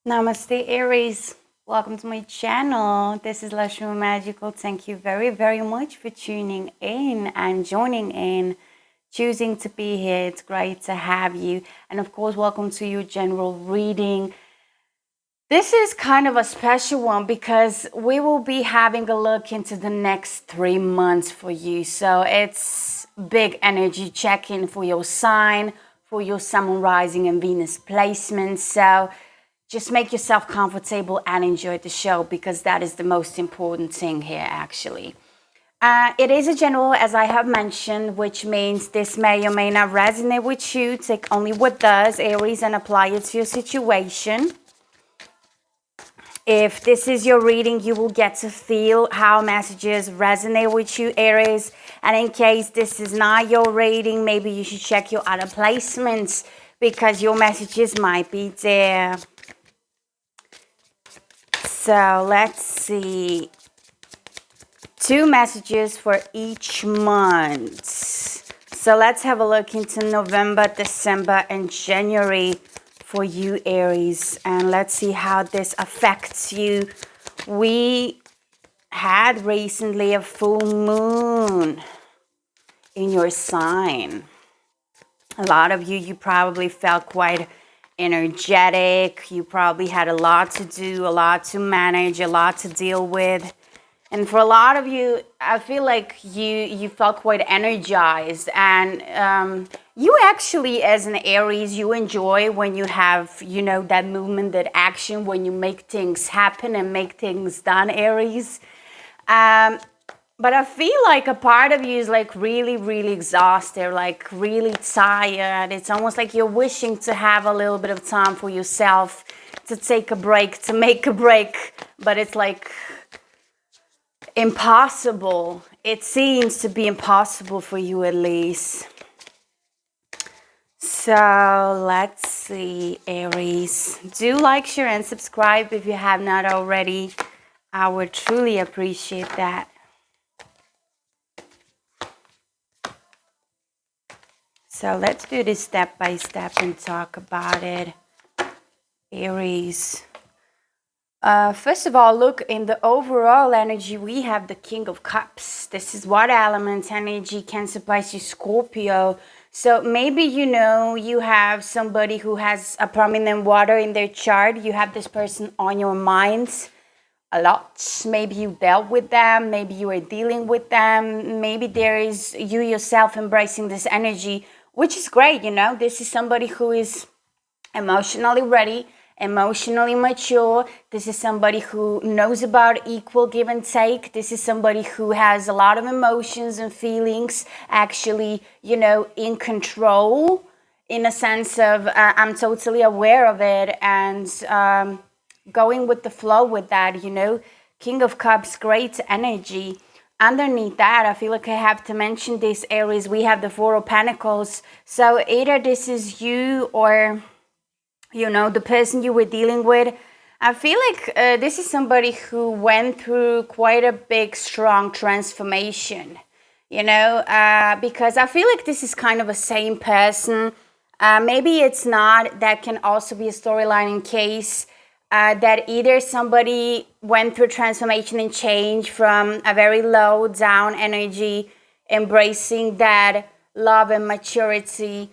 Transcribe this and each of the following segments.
Namaste, Aries. Welcome to my channel. This is Lashmi Magical. Thank you very, very much for tuning in and joining in, choosing to be here. It's great to have you. And of course, welcome to your general reading. This is kind of a special one because we will be having a look into the next 3 months for you. So it's big energy check-in for your sign, for your Sun, Rising, and Venus placements. So just make yourself comfortable and enjoy the show because that is the most important thing here, actually. It is a general, as I have mentioned, which means this may or may not resonate with you. Take only what does, Aries, and apply it to your situation. If this is your reading, you will get to feel how messages resonate with you, Aries. And in case this is not your reading, maybe you should check your other placements because your messages might be there. So let's see. 2 messages for each month. So let's have a look into November, December, and January for you, Aries. And let's see how this affects you. We had recently a full moon in your sign. A lot of you probably felt quite energetic. You probably had a lot to do, a lot to manage, a lot to deal with. And for a lot of you, I feel like you felt quite energized. And you actually, as an Aries, you enjoy when you have, that movement, that action, when you make things happen and make things done, Aries. But I feel like a part of you is like really, really exhausted, like really tired. It's almost like you're wishing to have a little bit of time for yourself, to take a break, to make a break. But it's like impossible. It seems to be impossible for you at least. So let's see, Aries. Do like, share, and subscribe if you have not already. I would truly appreciate that. So let's do this step by step and talk about it. Aries. First of all, look, in the overall energy, we have the King of Cups. This is water element energy, Cancer, Pisces, Scorpio. So maybe you have somebody who has a prominent water in their chart. You have this person on your mind a lot. Maybe you dealt with them. Maybe you are dealing with them. Maybe there is you yourself embracing this energy, which is great. This is somebody who is emotionally ready, emotionally mature. This is somebody who knows about equal give and take. This is somebody who has a lot of emotions and feelings, actually, in control, in a sense of I'm totally aware of it and going with the flow with that, King of Cups, great energy. Underneath that, I feel like I have to mention this, Aries. We have the Four of Pentacles. So either this is you or the person you were dealing with. I feel like this is somebody who went through quite a big, strong transformation, because I feel like this is kind of a same person. Maybe it's not. That can also be a storyline in case that either somebody went through transformation and change from a very low down energy, embracing that love and maturity,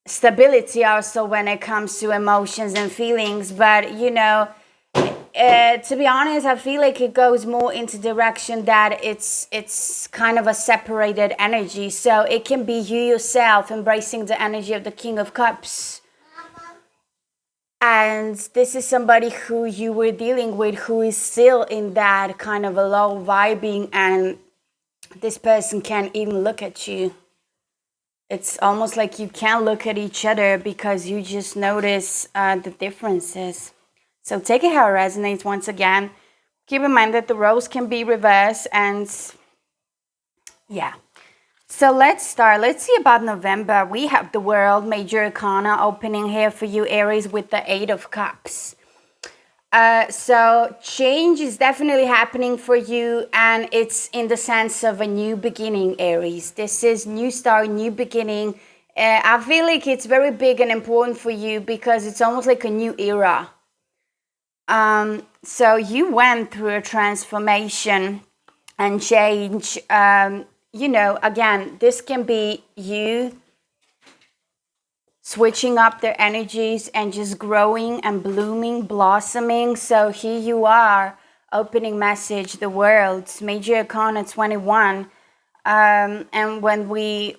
stability also when it comes to emotions and feelings. But to be honest, I feel like it goes more into direction that it's kind of a separated energy. So it can be you yourself embracing the energy of the King of Cups. And this is somebody who you were dealing with who is still in that kind of a low vibing, and this person can't even look at you. It's almost like you can't look at each other because you just notice the differences. So take it how it resonates. Once again, keep in mind that the roles can be reversed, and yeah. So let's start. Let's see about November. We have the World, Major Arcana opening here for you, Aries, with the Eight of Cups. So change is definitely happening for you, and it's in the sense of a new beginning, Aries. This is new start, new beginning. I feel like it's very big and important for you because it's almost like a new era. So you went through a transformation and change. You know, again, this can be you switching up their energies and just growing and blooming, blossoming. So here you are, opening message, the world, Major Arcana 21. And when we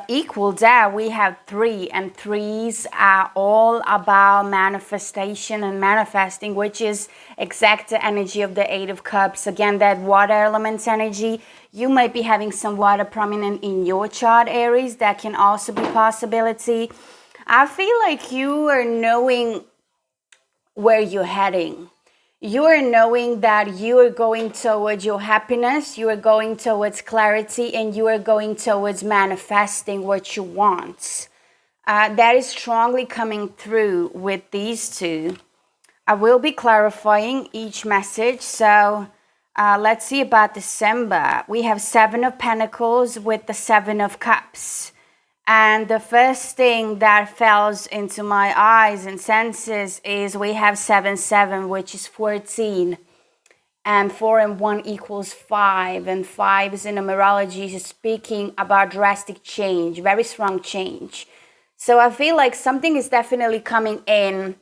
equal that, we have 3, and 3s are all about manifestation and manifesting, which is exact the energy of the 8 of Cups. Again, that water element energy. You might be having some water prominent in your chart, Aries. That can also be a possibility. I feel like you are knowing where you're heading. You are knowing that you are going towards your happiness, you are going towards clarity, and you are going towards manifesting what you want. That is strongly coming through with these two. I will be clarifying each message. So let's see about December. We have 7 of Pentacles with the 7 of Cups. And the first thing that falls into my eyes and senses is we have 7-7, which is 14. And 4 and 1 equals 5. And 5 is in numerology, is speaking about drastic change, very strong change. So I feel like something is definitely coming in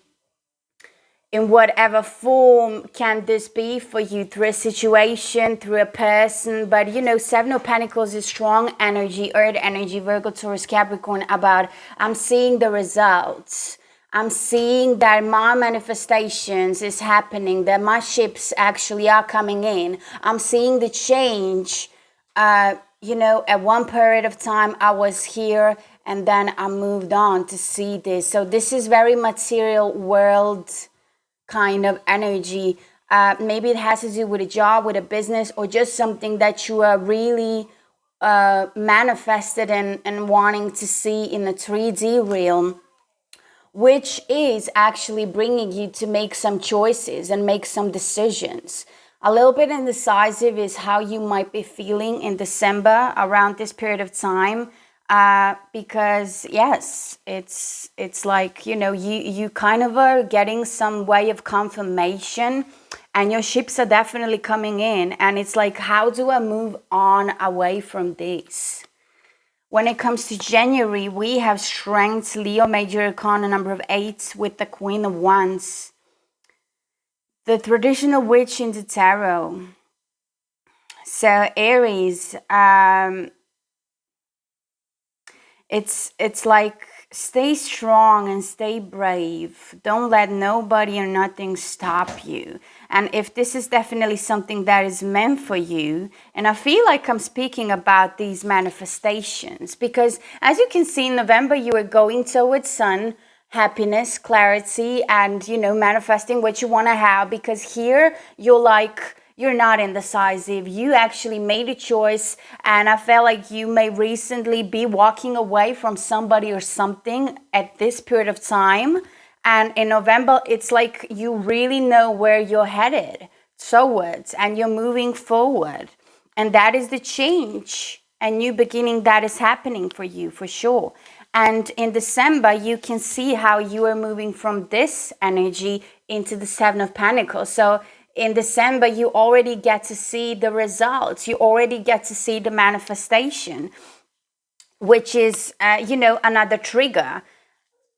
whatever form can this be for you, through a situation, through a person. But you know, 7 of Pentacles is strong energy, earth energy, Virgo, Taurus, Capricorn, about I'm seeing the results. I'm seeing that my manifestations is happening, that my ships actually are coming in. I'm seeing the change. You know, at one period of time I was here and then I moved on to see this. So this is very material world kind of energy. Maybe it has to do with a job, with a business, or just something that you are really manifested and wanting to see in the 3D realm, which is actually bringing you to make some choices and make some decisions. A little bit indecisive is how you might be feeling in December around this period of time. Because yes, it's like, you know, you kind of are getting some way of confirmation and your ships are definitely coming in, and it's like, how do I move on away from this? When it comes to January, we have Strength, Leo, Major Arcana number of 8 with the Queen of Wands, the traditional witch in the tarot. So Aries, it's like, stay strong and stay brave. Don't let nobody or nothing stop you. And if this is definitely something that is meant for you, and I feel like I'm speaking about these manifestations, because as you can see in November, you are going towards sun, happiness, clarity, and, you know, manifesting what you want to have, because here you're like, you're not indecisive. You actually made a choice, and I felt like you may recently be walking away from somebody or something at this period of time. And in November, it's like you really know where you're headed towards, and you're moving forward. And that is the change and new beginning that is happening for you, for sure. And in December, you can see how you are moving from this energy into the 7 of Pentacles. So in December, you already get to see the results. You already get to see the manifestation, which is, you know, another trigger.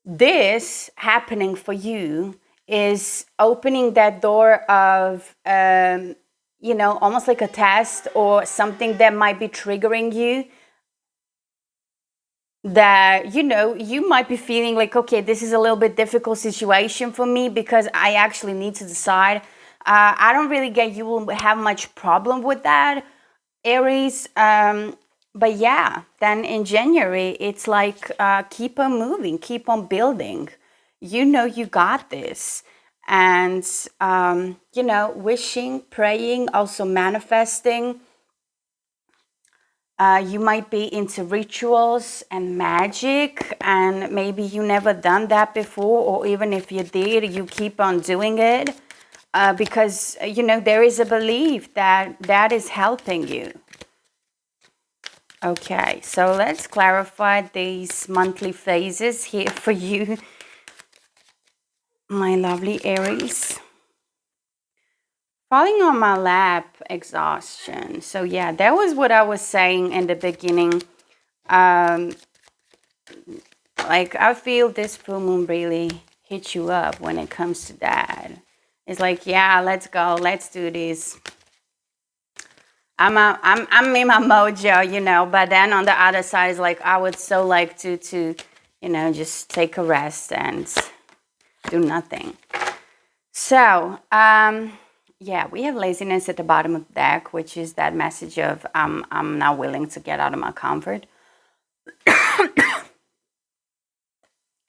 This happening for you is opening that door of, you know, almost like a test or something that might be triggering you, that, you know, you might be feeling like, okay, this is a little bit difficult situation for me because I actually need to decide. I don't really get you will have much problem with that, Aries. But yeah, then in January, it's like, keep on moving, keep on building. You know, you got this. And, you know, wishing, praying, also manifesting. You might be into rituals and magic, and maybe you never done that before, or even if you did, you keep on doing it. Because, you know, there is a belief that that is helping you. Okay, so let's clarify these monthly phases here for you, my lovely Aries. Falling on my lap, exhaustion. So yeah, that was what I was saying in the beginning. Like, I feel this full moon really hit you up when it comes to that. It's like, yeah, let's go, let's do this. I'm in my mojo, you know. But then on the other side, is like, I would so like to you know, just take a rest and do nothing. So yeah, we have laziness at the bottom of the deck, which is that message of I'm not willing to get out of my comfort.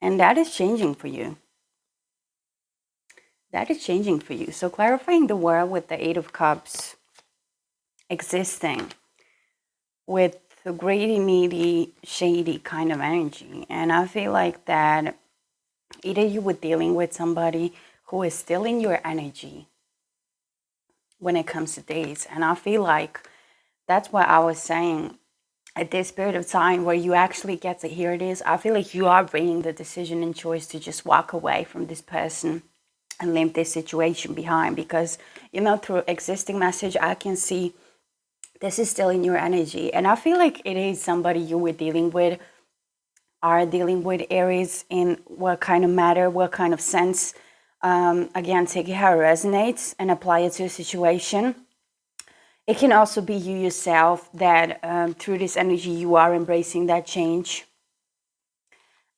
And that is changing for you. That is changing for you. So clarifying the world with the Eight of Cups existing with the greedy, needy, shady kind of energy. And I feel like that either you were dealing with somebody who is still in your energy when it comes to dates. And I feel like that's what I was saying at this period of time where you actually get to hear this. I feel like you are bringing the decision and choice to just walk away from this person and leave this situation behind, because, you know, through existing message, I can see this is still in your energy. And I feel like it is somebody you were dealing with, are dealing with, Aries, in what kind of matter, what kind of sense. Again, take it how it resonates and apply it to a situation. It can also be you yourself that through this energy, you are embracing that change.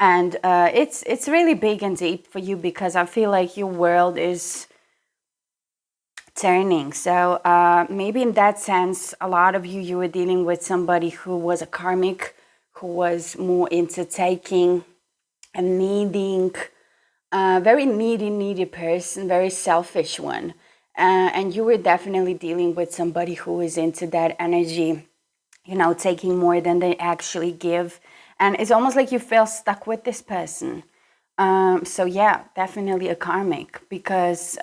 And it's really big and deep for you, because I feel like your world is turning. So maybe in that sense, a lot of you were dealing with somebody who was a karmic, who was more into taking and needing, very needy person, very selfish one. And you were definitely dealing with somebody who is into that energy, you know, taking more than they actually give. And it's almost like you feel stuck with this person. So yeah, definitely a karmic, because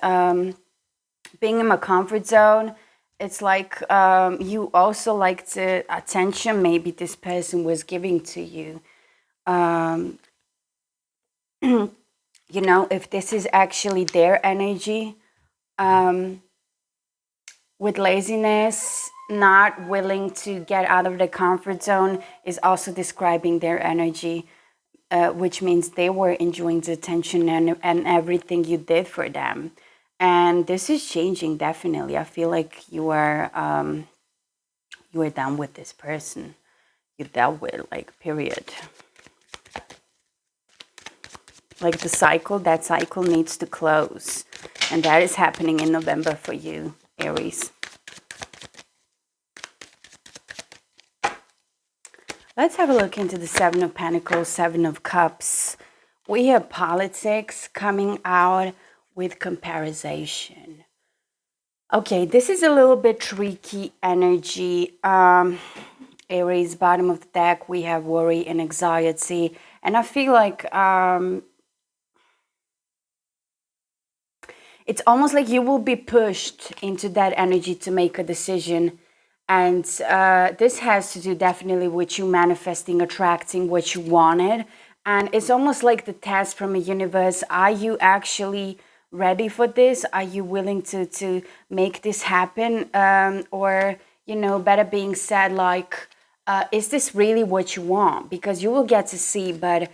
being in a comfort zone, it's like you also like the attention maybe this person was giving to you. You know, if this is actually their energy, with laziness, not willing to get out of the comfort zone is also describing their energy, which means they were enjoying the attention and everything you did for them. And this is changing, definitely. I feel like you are done with this person you dealt with, like, period. Like that cycle needs to close. And that is happening in November for you, Aries. Let's have a look into the Seven of Pentacles, Seven of Cups. We have politics coming out with comparison. Okay, this is a little bit tricky energy. Aries, bottom of the deck, we have worry and anxiety. And I feel like it's almost like you will be pushed into that energy to make a decision. And this has to do definitely with you manifesting, attracting what you wanted. And it's almost like the test from a universe. Are you actually ready for this? Are you willing to make this happen? Or, you know, better being said, like, is this really what you want? Because you will get to see, but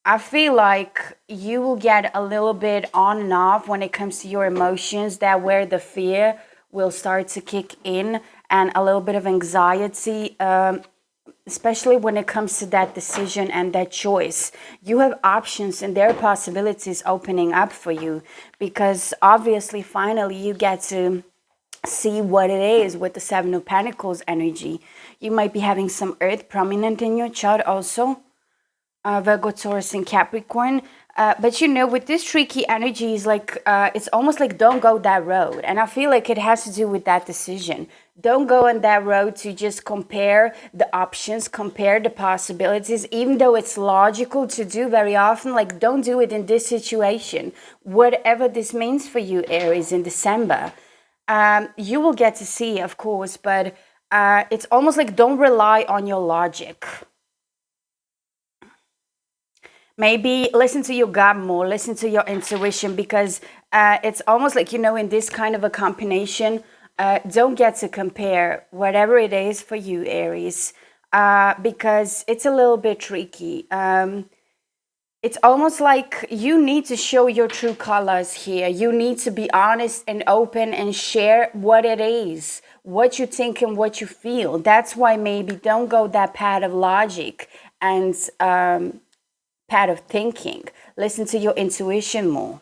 I feel like you will get a little bit on and off when it comes to your emotions, that where the fear will start to kick in, and a little bit of anxiety, especially when it comes to that decision and that choice. You have options and there are possibilities opening up for you, because obviously finally you get to see what it is with the Seven of Pentacles energy. You might be having some earth prominent in your chart also, Virgo, Taurus, and Capricorn. But you know, with this tricky energy, is like it's almost like don't go that road. And I feel like it has to do with that decision. Don't go on that road to just compare the options, compare the possibilities, even though it's logical to do very often. Like, don't do it in this situation. Whatever this means for you, Aries, in December, you will get to see, of course, but It's almost like don't rely on your logic. Maybe listen to your gut more, listen to your intuition, because it's almost like, in this kind of a combination, don't get to compare whatever it is for you, Aries, because it's a little bit tricky. It's almost like you need to show your true colors here. You need to be honest and open and share what it is, what you think and what you feel. That's why maybe don't go that path of logic and path of thinking. Listen to your intuition more.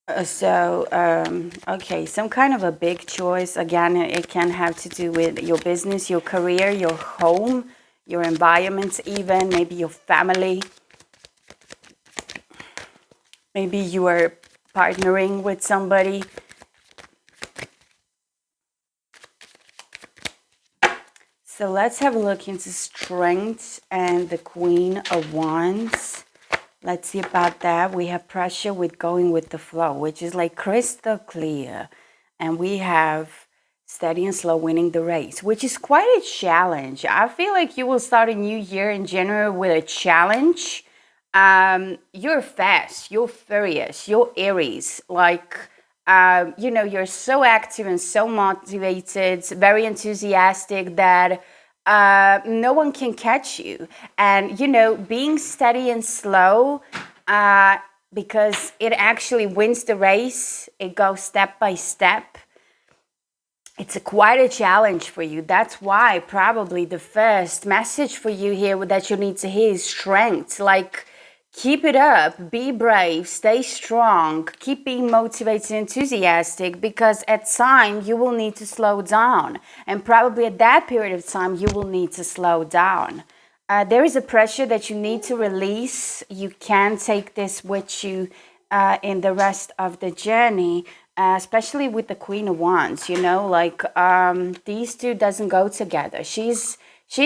Okay, some kind of a big choice. Again, it can have to do with your business, your career, your home, your environment, even maybe your family. Maybe you are partnering with somebody. So let's have a look into strength and the Queen of Wands. Let's see about that. We have pressure with going with the flow, which is like crystal clear. And we have steady and slow, winning the race, which is quite a challenge. I feel like you will start a new year in January with a challenge. You're fast, you're furious, you're Aries. Like, you're so active and so motivated, very enthusiastic that no one can catch you. And, being steady and slow, because it actually wins the race, it goes step by step. It's quite a challenge for you. That's why probably the first message for you here that you need to hear is strength. Like, keep it up, be brave, stay strong, keep being motivated and enthusiastic, because at time you will need to slow down. And probably at that period of time, you will need to slow down. There is a pressure that you need to release. You can take this with you in the rest of the journey, especially with the Queen of Wands. These two doesn't go together. She's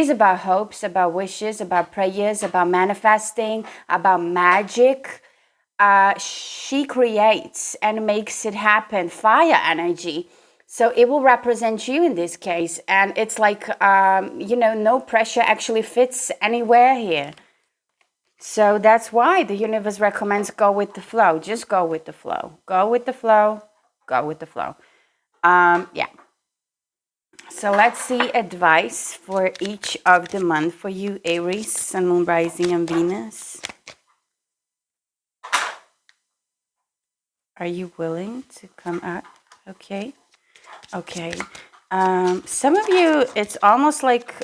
about hopes, about wishes, about prayers, about manifesting, about magic. She creates and makes it happen. Fire energy. So it will represent you in this case. And it's like, no pressure actually fits anywhere here. So that's why the universe recommends go with the flow. Just go with the flow. Go with the flow. Go with the flow. Yeah. So let's see advice for each of the month for you, Aries, Sun, Moon, Rising, and Venus. Are you willing to come up? Okay. Okay. Some of you, it's almost like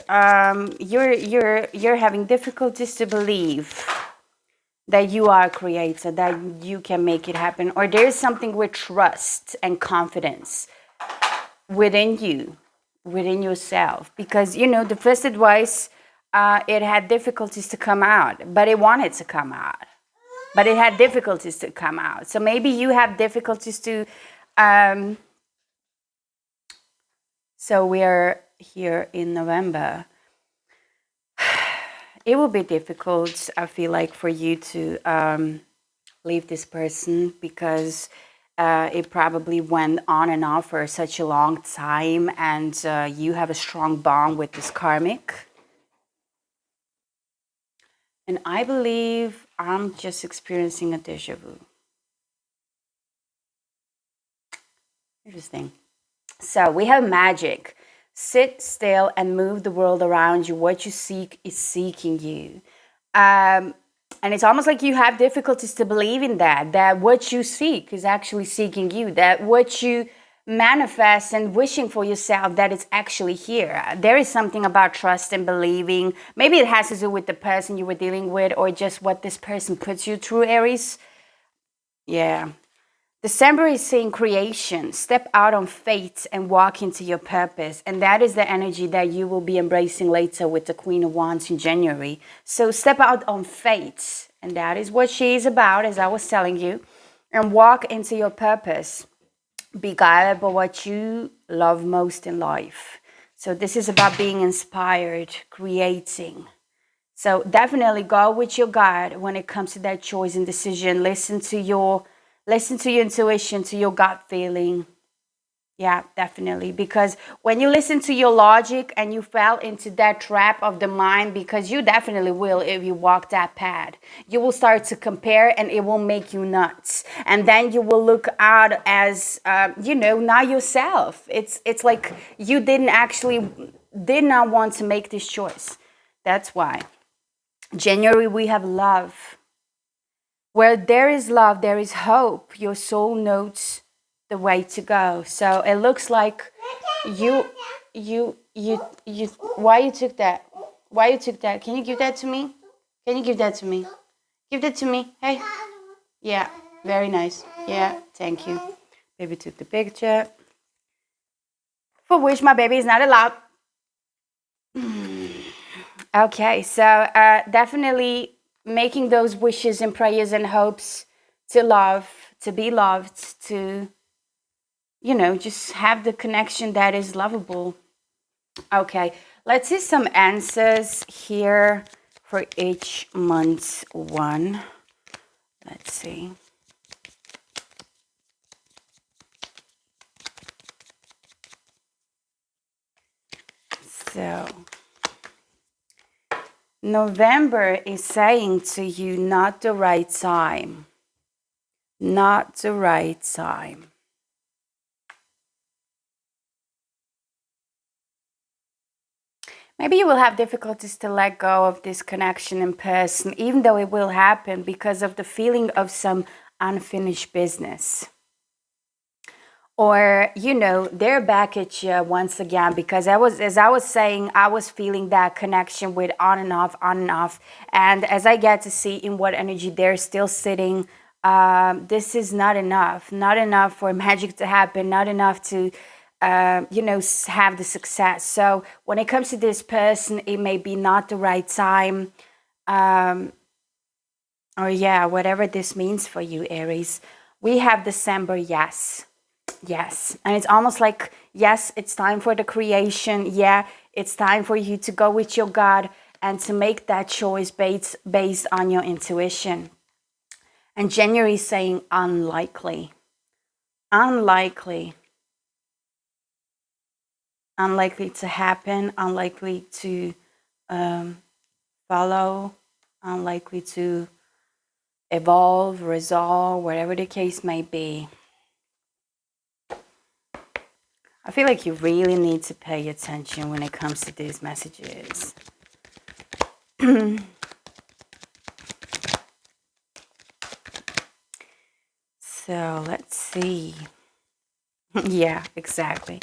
you're having difficulties to believe that you are a creator, that you can make it happen, or there is something with trust and confidence within you, within yourself, because the first advice, it had difficulties to come out, but it wanted to come out, but it had difficulties to come out. So maybe you have difficulties to so we are here in November. It will be difficult, I feel like, for you to leave this person, because it probably went on and off for such a long time, and you have a strong bond with this karmic. And I believe I'm just experiencing a deja vu. Interesting. So we have magic. Sit still and move the world around you. What you seek is seeking you. And it's almost like you have difficulties to believe in that what you seek is actually seeking you, that what you manifest and wishing for yourself, that it's actually here. There is something about trust and believing. Maybe it has to do with the person you were dealing with, or just what this person puts you through, Aries. Yeah. December is saying creation. Step out on faith and walk into your purpose. And that is the energy that you will be embracing later with the Queen of Wands in January. So step out on faith. And that is what she is about, as I was telling you. And walk into your purpose. Be guided by what you love most in life. So this is about being inspired, creating. So definitely go with your gut when it comes to that choice and decision. Listen to your intuition, to your gut feeling. Yeah, definitely. Because when you listen to your logic and you fell into that trap of the mind, because you definitely will if you walk that path, you will start to compare and it will make you nuts. And then you will look out as, not yourself. It's like you did not want to make this choice. That's why. January, we have love. Where there is love, there is hope. Your soul knows the way to go. So it looks like you, you. Why you took that? Why you took that? Can you give that to me? Can you give that to me? Give that to me. Hey. Yeah. Very nice. Yeah. Thank you. Baby took the picture. For which my baby is not allowed. Okay, so definitely making those wishes and prayers and hopes to love, to be loved, to, just have the connection that is lovable. Okay, let's see some answers here for each month one. Let's see. So, November is saying to you, not the right time. Not the right time. Maybe you will have difficulties to let go of this connection in person, even though it will happen because of the feeling of some unfinished business. Or, they're back at you once again, because as I was saying, I was feeling that connection with on and off, on and off. And as I get to see in what energy they're still sitting, this is not enough for magic to happen, not enough to have the success. So when it comes to this person, it may be not the right time, or whatever this means for you, Aries. We have December, yes, and it's almost like, yes, it's time for the creation. Yeah, it's time for you to go with your God and to make that choice based on your intuition. And January is saying unlikely, unlikely to happen, unlikely to follow, unlikely to evolve, resolve, whatever the case may be. I feel like you really need to pay attention when it comes to these messages. So let's see. Yeah, exactly.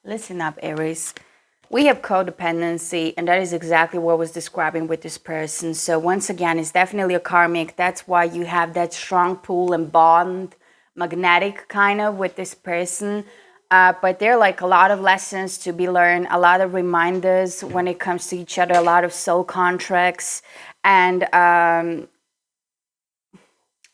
Listen up, Aries. We have codependency, and that is exactly what I was describing with this person. So once again, it's definitely a karmic. That's why you have that strong pull and bond, magnetic kind of with this person. But there are like a lot of lessons to be learned, a lot of reminders when it comes to each other, a lot of soul contracts. And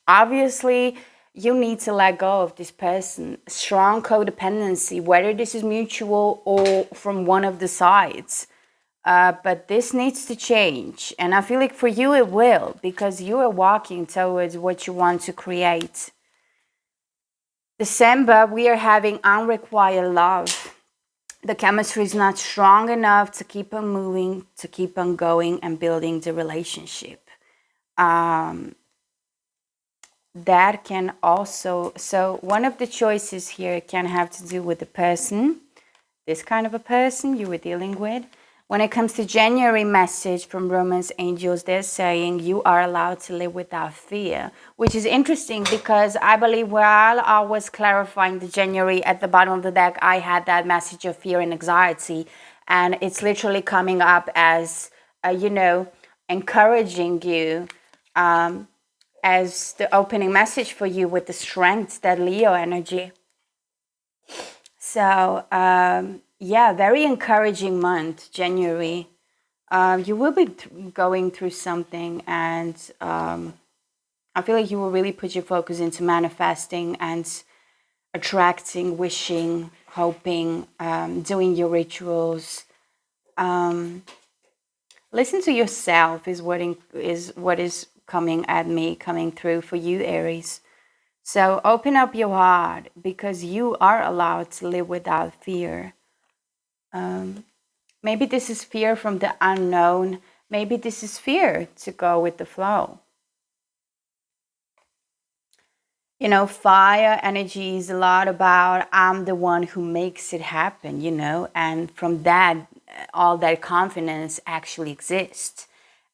obviously, you need to let go of this person. Strong codependency, whether this is mutual or from one of the sides. But this needs to change. And I feel like for you it will, because you are walking towards what you want to create. December, we are having unrequited love. The chemistry is not strong enough to keep on moving, to keep on going and building the relationship. That can also, so one of the choices here can have to do with the person, this kind of a person you were dealing with. When it comes to January message from Romance Angels, they're saying you are allowed to live without fear, which is interesting because I believe while I was clarifying the January at the bottom of the deck, I had that message of fear and anxiety. And it's literally coming up as, encouraging you, as the opening message for you with the strength, that Leo energy. So, very encouraging month, January. You will be going through something, and I feel like you will really put your focus into manifesting and attracting, wishing, hoping, doing your rituals. Listen to yourself is what is coming at me, coming through for you, Aries. So open up your heart, because you are allowed to live without fear. Maybe this is fear from the unknown. Maybe this is fear to go with the flow. You know, fire energy is a lot about I'm the one who makes it happen, you know, and from that, all that confidence actually exists.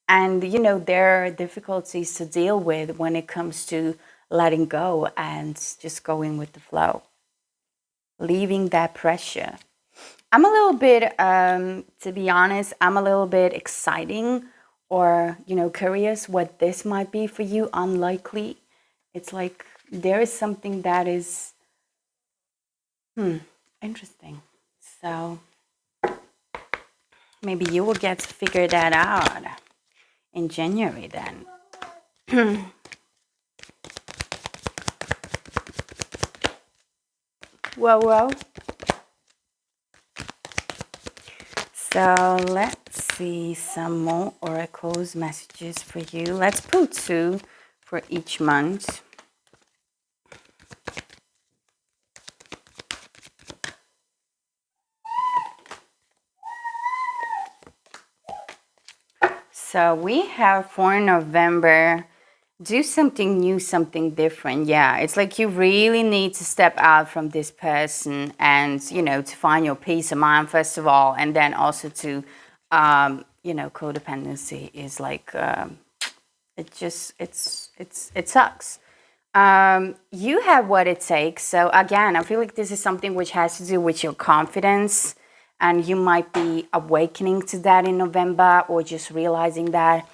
And, you know, there are difficulties to deal with when it comes to letting go and just going with the flow, leaving that pressure. I'm a little bit, to be honest, I'm a little bit exciting or, you know, curious what this might be for you. Unlikely. It's like there is something that is interesting. So maybe you will get to figure that out in January then. Whoa. So let's see some more oracles messages for you. Let's pull 2 for each month. So we have for November, do something new, something different. Yeah, it's like you really need to step out from this person and, you know, to find your peace of mind, first of all, and then also to, you know, codependency is like, it sucks. You have what it takes. So again, I feel like this is something which has to do with your confidence, and you might be awakening to that in November, or just realizing that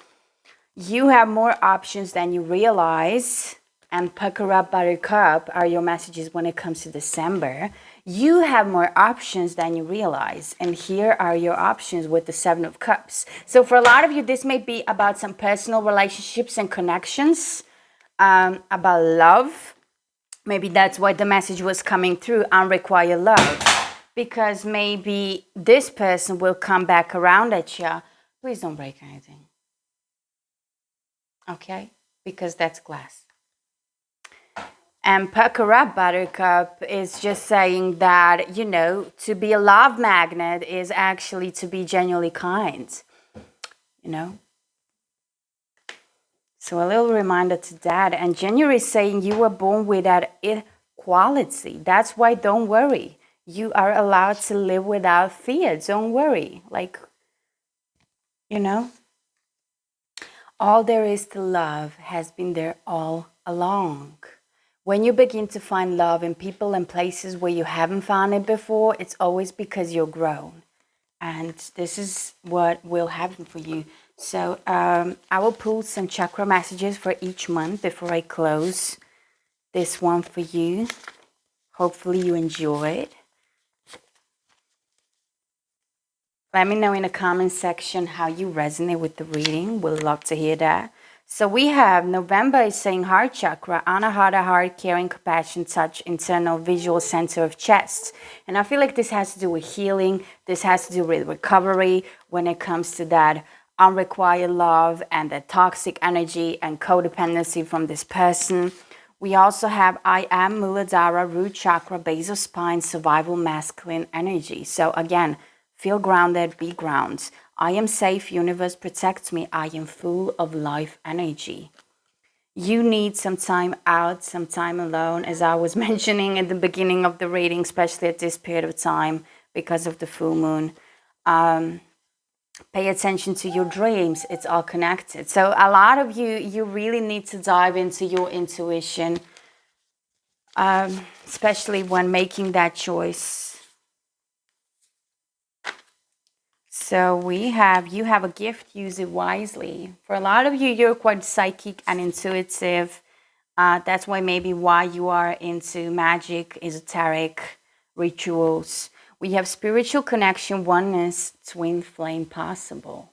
you have more options than you realize. And pucker up, buttercup are your messages when it comes to December. You have more options than you realize. And here are your options with the 7 of Cups. So for a lot of you, this may be about some personal relationships and connections, about love. Maybe that's why the message was coming through, unrequited love. Because maybe this person will come back around at you. Please don't break anything. Okay? Because that's glass. And pucker up, buttercup, is just saying that, you know, to be a love magnet is actually to be genuinely kind. You know? So a little reminder to that. And January is saying you were born with that equality. That's why don't worry. You are allowed to live without fear. Don't worry. Like, you know? All there is to love has been there all along. When you begin to find love in people and places where you haven't found it before, it's always because you're grown. And this is what will happen for you. So I will pull some chakra messages for each month before I close this one for you. Hopefully you enjoy it. Let me know in the comment section how you resonate with the reading. We'd love to hear that. So we have November is saying heart chakra, honor, heart, caring, compassion, touch, internal, visual center of chest. And I feel like this has to do with healing. This has to do with recovery when it comes to that unrequited love and the toxic energy and codependency from this person. We also have I am Muladhara, root chakra, base of spine, survival, masculine energy. So again, feel grounded, be grounded. I am safe, universe protects me. I am full of life energy. You need some time out, some time alone, as I was mentioning at the beginning of the reading, especially at this period of time because of the full moon. Pay attention to your dreams. It's all connected. So a lot of you really need to dive into your intuition, especially when making that choice. So you have a gift, use it wisely. For a lot of you, you're quite psychic and intuitive. That's why you are into magic, esoteric rituals. We have spiritual connection, oneness, twin flame possible.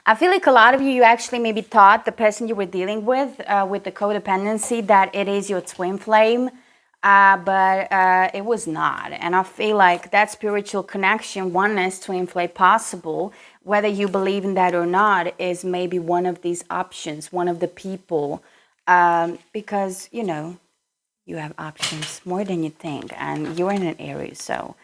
I feel like a lot of you actually maybe thought the person you were dealing with the codependency, that it is your twin flame. But it was not. And I feel like that spiritual connection, oneness, twin flame possible, whether you believe in that or not, is maybe one of these options, one of the people, because, you know, you have options more than you think, and you're in an Aries, so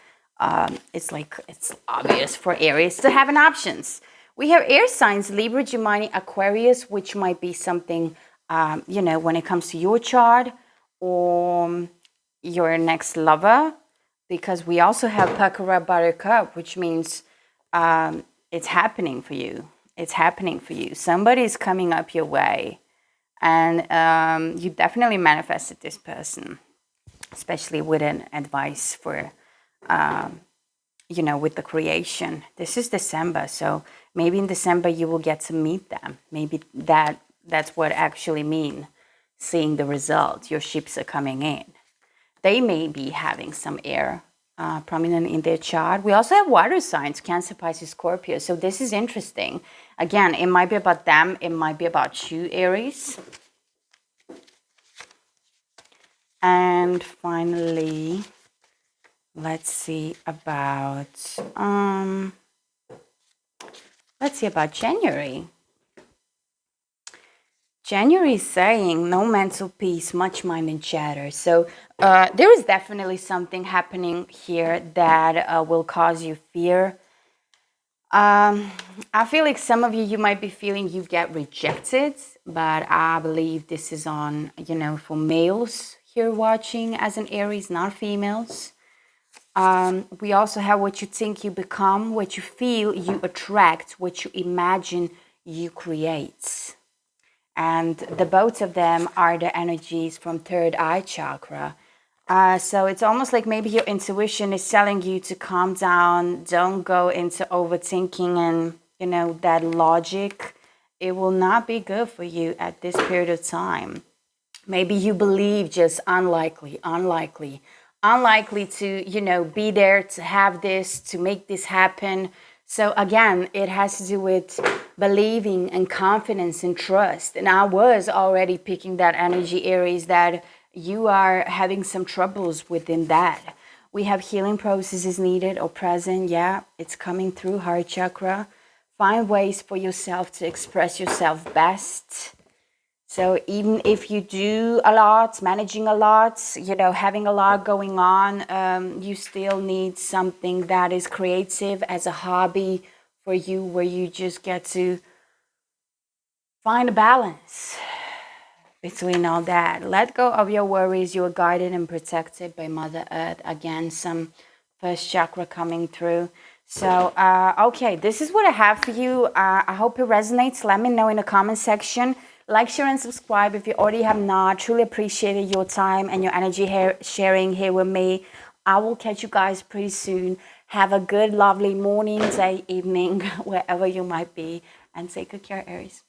it's like, it's obvious for Aries to have an options. We have air signs, Libra, Gemini, Aquarius, which might be something, you know, when it comes to your chart or your next lover, because we also have Pakara Buttercup, which means it's happening for you. It's happening for you. Somebody's coming up your way, and you definitely manifested this person, especially with an advice for, you know, with the creation. This is December, so maybe in December you will get to meet them. Maybe that's what actually mean, seeing the result. Your ships are coming in. They may be having some air prominent in their chart. We also have water signs, Cancer, Pisces, Scorpio. So this is interesting. Again, it might be about them. It might be about you, Aries. And finally, let's see about January. January is saying no mental peace, much mind and chatter. So there is definitely something happening here that will cause you fear. I feel like some of you might be feeling you get rejected, but I believe this is on, you know, for males here watching as an Aries, not females. We also have what you think you become, what you feel you attract, what you imagine you create. And the both of them are the energies from third eye chakra. So it's almost like maybe your intuition is telling you to calm down, don't go into overthinking and, you know, that logic. It will not be good for you at this period of time. Maybe you believe just unlikely to, you know, be there to have this, to make this happen. So again, it has to do with believing and confidence and trust. And I was already picking that energy, Aries, that you are having some troubles within that. We have healing processes needed or present. Yeah, it's coming through heart chakra. Find ways for yourself to express yourself best. So even if you do a lot, managing a lot, you know, having a lot going on, you still need something that is creative as a hobby for you, where you just get to find a balance between all that. Let go of your worries. You are guided and protected by Mother Earth. Again, some first chakra coming through. So, okay, this is what I have for you. I hope it resonates. Let me know in the comment section. Like, share, and subscribe if you already have not. Truly appreciated your time and your energy sharing here with me. I will catch you guys pretty soon. Have a good, lovely morning, day, evening, wherever you might be. And take good care, Aries.